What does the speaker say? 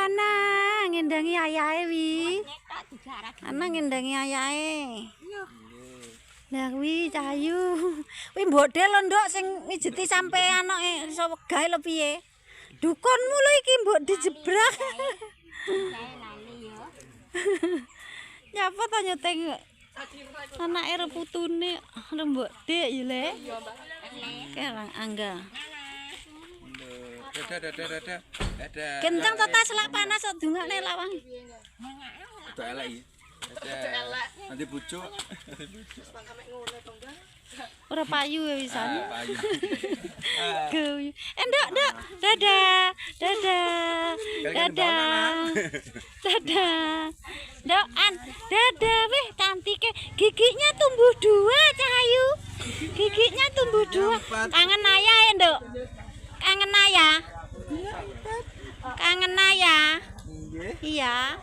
ana ngendangi ayahe wi. Ana ngendangi ayahe. Lah kuwi Cahayu. Kuwi mbodhe lho nduk sing mijeti sampe anake iso wegah lho piye? Dukunmu lho iki mbok dijebrak. Nyapa to nyeteng anake reputune rembok dik ya le. Kerang angga. Dadah. Kencang to tas selak panas kok dungane lawang. Itu elek iki. Dadah. Nanti bucuk. Ora payu ya wisan. Payu. Guyu. Nduk. Dadah. Doan. Dadah weh cantike. Giginya tumbuh 2 Cahayu. Giginya tumbuh 2. Kangen ayah ya, Nduk. Kangen ayah. Kangen ayah. Iya.